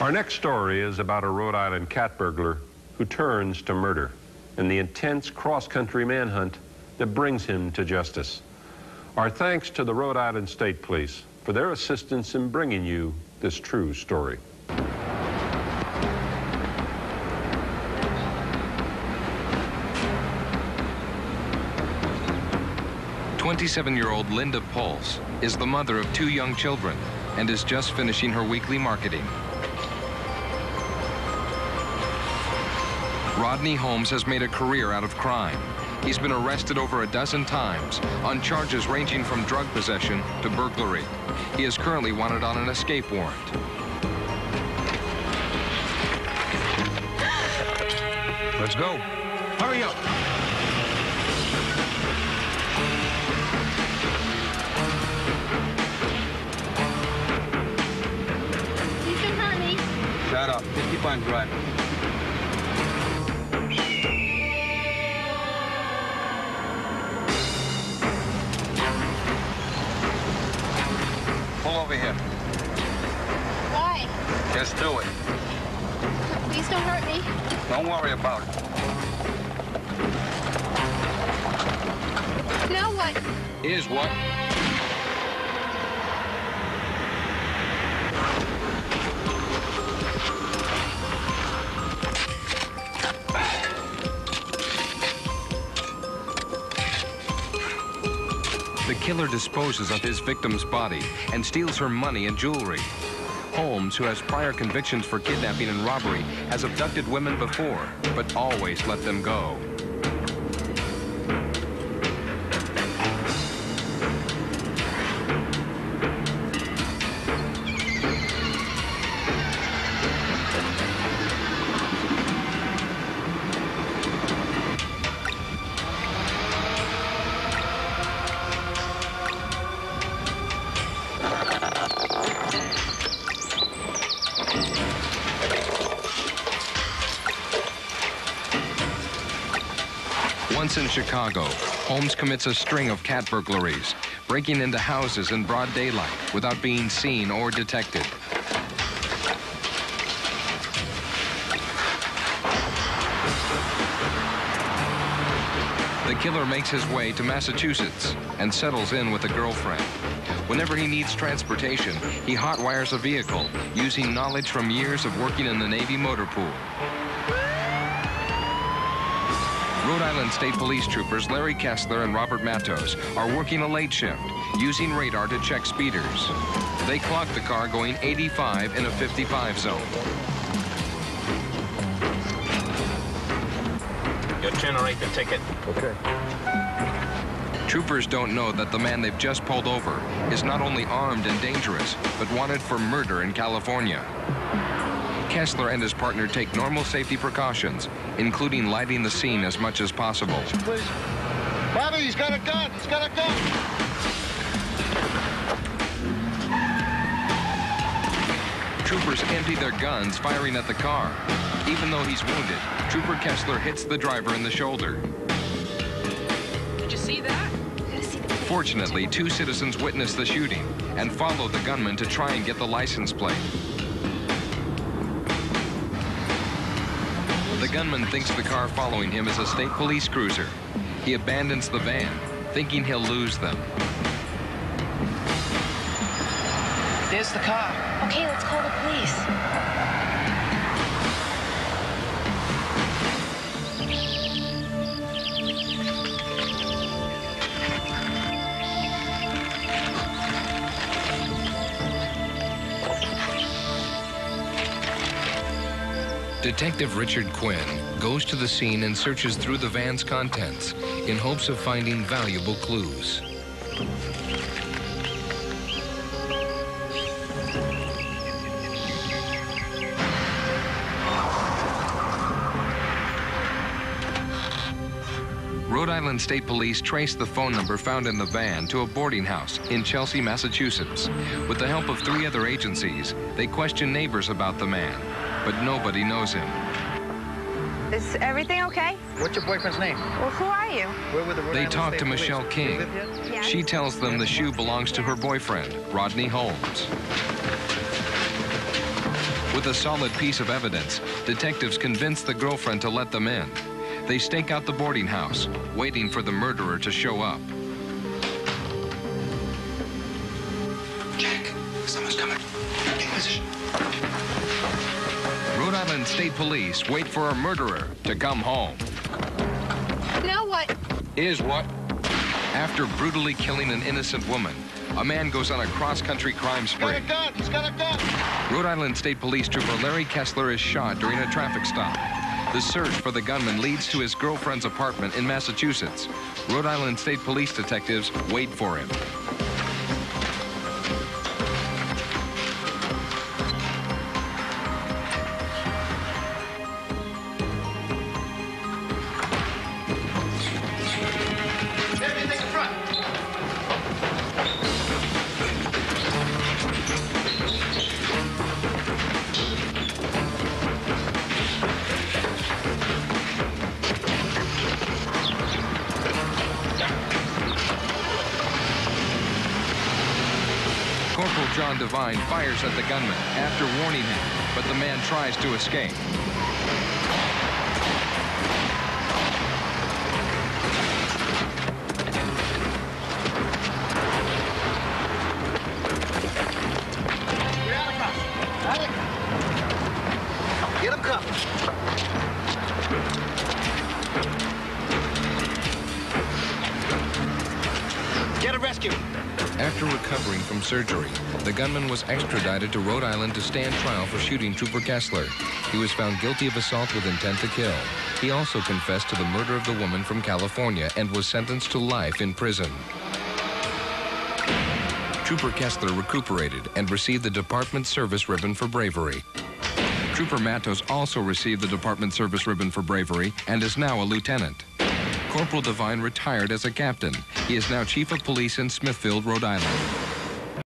Our next story is about a Rhode Island cat burglar who turns to murder and the intense cross-country manhunt that brings him to justice. Our thanks to the Rhode Island State Police for their assistance in bringing you this true story. 27-year-old Linda Pulse is the mother of 2 young children and is just finishing her weekly marketing. Rodney Holmes has made a career out of crime. He's been arrested over a dozen times on charges ranging from drug possession to burglary. He is currently wanted on an escape warrant. Let's go. Hurry up. Listen, honey. Shut up. Just keep on driving. Pull over here. Why? Just do it. Please don't hurt me. Don't worry about it. Now what? Is what? The killer disposes of his victim's body and steals her money and jewelry. Holmes, who has prior convictions for kidnapping and robbery, has abducted women before, but always let them go. Once in Chicago, Holmes commits a string of cat burglaries, breaking into houses in broad daylight without being seen or detected. The killer makes his way to Massachusetts and settles in with a girlfriend. Whenever he needs transportation, he hotwires a vehicle using knowledge from years of working in the Navy motor pool. Rhode Island State Police troopers Larry Kessler and Robert Matos are working a late shift, using radar to check speeders. They clock the car going 85 in a 55 zone. You'll generate the ticket. Okay. Troopers don't know that the man they've just pulled over is not only armed and dangerous, but wanted for murder in California. Kessler and his partner take normal safety precautions, including lighting the scene as much as possible. Please. Bobby, he's got a gun. He's got a gun. Troopers empty their guns, firing at the car. Even though he's wounded, Trooper Kessler hits the driver in the shoulder. Did you see that? Fortunately, 2 citizens witness the shooting and follow the gunman to try and get the license plate. The gunman thinks the car following him is a state police cruiser. He abandons the van, thinking he'll lose them. There's the car. Okay, let's call the police. Detective Richard Quinn goes to the scene and searches through the van's contents in hopes of finding valuable clues. Rhode Island State Police traced the phone number found in the van to a boarding house in Chelsea, Massachusetts. With the help of 3 other agencies, they question neighbors about the man, but nobody knows him. Is everything okay? What's your boyfriend's name? Well, who are you? We're with the Rhode They Island talk State to Police. Michelle You King. live here? Yeah. She tells them the shoe belongs to her boyfriend, Rodney Holmes. With a solid piece of evidence, detectives convince the girlfriend to let them in. They stake out the boarding house, waiting for the murderer to show up. Jack, someone's coming. Take position. Rhode Island State Police wait for a murderer to come home. Now what? Is what? After brutally killing an innocent woman, a man goes on a cross-country crime He's got spree. a gun. He's got a gun. Rhode Island State Police Trooper Larry Kessler is shot during a traffic stop. The search for the gunman leads to his girlfriend's apartment in Massachusetts. Rhode Island State Police detectives wait for him. Everything in front. Corporal John Devine fires at the gunman after warning him, but the man tries to escape. Get out of the car. Out of the car. Get him covered. Get a rescue. After recovering from surgery, the gunman was extradited to Rhode Island to stand trial for shooting Trooper Kessler. He was found guilty of assault with intent to kill. He also confessed to the murder of the woman from California and was sentenced to life in prison. Trooper Kessler recuperated and received the Department Service Ribbon for bravery. Trooper Matos also received the Department Service Ribbon for bravery and is now a lieutenant. Corporal Devine retired as a captain. He is now Chief of Police in Smithfield, Rhode Island.